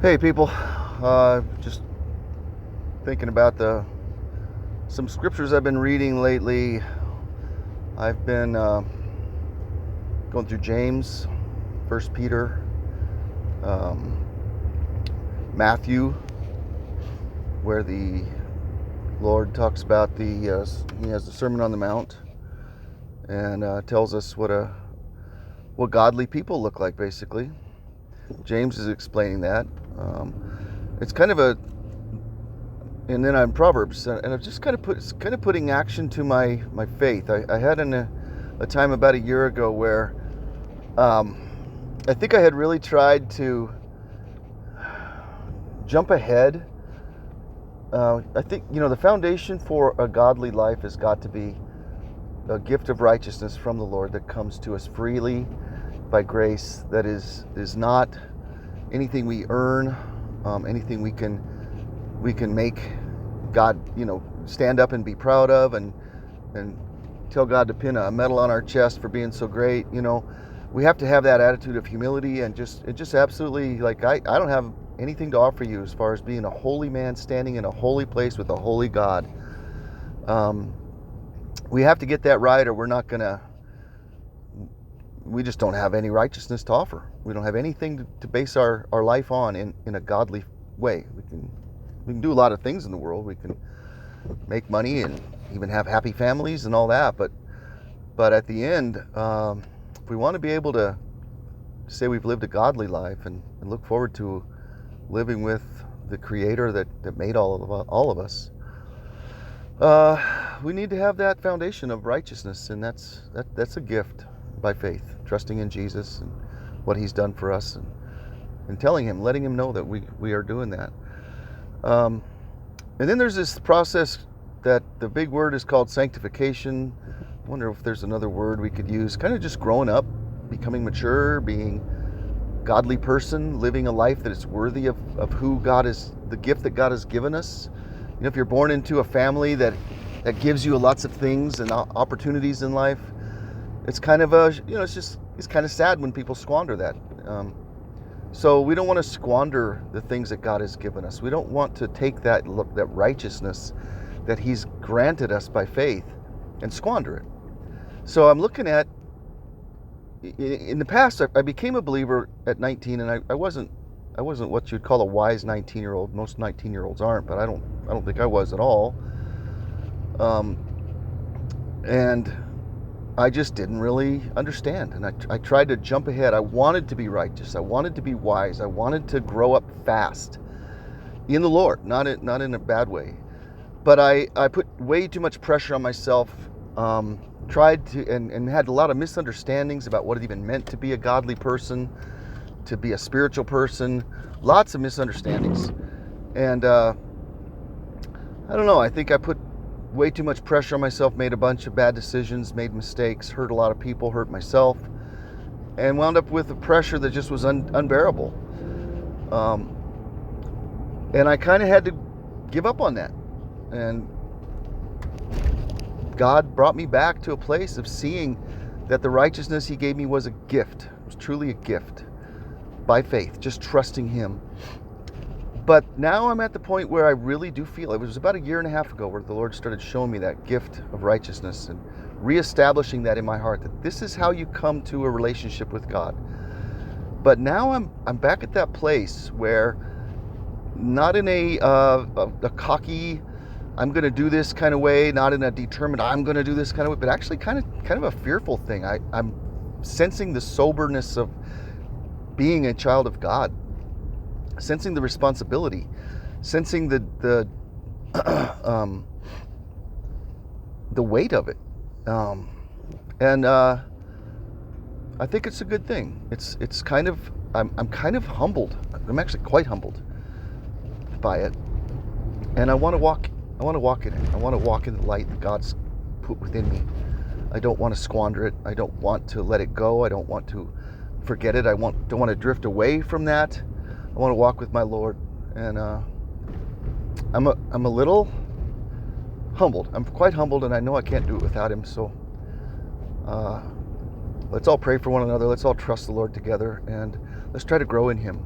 Hey people, just thinking about some scriptures I've been reading lately. I've been going through James, First Peter, um, Matthew, where the Lord talks about he has the Sermon on the Mount and tells us what godly people look like. Basically, James is explaining that. It's kind of and then I'm Proverbs, and I've just kind of putting action to my faith. I had a time about a year ago where I think I had really tried to jump ahead. I think the foundation for a godly life has got to be a gift of righteousness from the Lord that comes to us freely by grace. That is not anything we earn, anything we can make God, stand up and be proud of, and tell God to pin a medal on our chest for being so great. We have to have that attitude of humility and just absolutely, like, I don't have anything to offer you as far as being a holy man standing in a holy place with a holy God. We have to get that right, or we just don't have any righteousness to offer. We don't have anything to base our life on in a godly way. We can do a lot of things in the world. We can make money and even have happy families and all that, but at the end, if we want to be able to say we've lived a godly life and look forward to living with the Creator that made all of us, we need to have that foundation of righteousness, and that's a gift by faith, trusting in Jesus and what He's done for us, and telling Him, letting Him know that we are doing that. And then there's this process that the big word is called sanctification. I wonder if there's another word we could use. Kind of just growing up, becoming mature, being a godly person, living a life that is worthy of who God is, the gift that God has given us. If you're born into a family that gives you lots of things and opportunities in life, it's kind of it's kind of sad when people squander that. So we don't want to squander the things that God has given us. We don't want to take that righteousness that He's granted us by faith and squander it. So I'm looking at, in the past, I became a believer at 19, and I wasn't what you'd call a wise 19-year-old. Most 19-year-olds aren't, but I don't think I was at all. And I just didn't really understand, and I tried to jump ahead. I wanted to be righteous. I wanted to be wise. I wanted to grow up fast in the Lord, not in a bad way. But I put way too much pressure on myself. Tried to and had a lot of misunderstandings about what it even meant to be a godly person, to be a spiritual person. Lots of misunderstandings, and I don't know. I think I put way too much pressure on myself, made a bunch of bad decisions, made mistakes, hurt a lot of people, hurt myself, and wound up with a pressure that just was unbearable. And I kind of had to give up on that. And God brought me back to a place of seeing that the righteousness He gave me was a gift. It was truly a gift by faith, just trusting Him. But now I'm at the point where I really do feel, it was about a year and a half ago where the Lord started showing me that gift of righteousness and reestablishing that in my heart, that this is how you come to a relationship with God. But now I'm back at that place where, not in a cocky, I'm going to do this kind of way, not in a determined, I'm going to do this kind of way, but actually kind of a fearful thing. I'm sensing the soberness of being a child of God, sensing the responsibility, sensing the weight of it, and I think it's a good thing. It's kind of, I'm kind of humbled. I'm actually quite humbled by it, and I want to walk in it. I want to walk in the light that God's put within me. I don't want to squander it. I don't want to let it go. I don't want to forget it. Don't want to drift away from that. I want to walk with my Lord, and I'm a little humbled. I'm quite humbled, and I know I can't do it without Him. So let's all pray for one another. Let's all trust the Lord together, and let's try to grow in Him.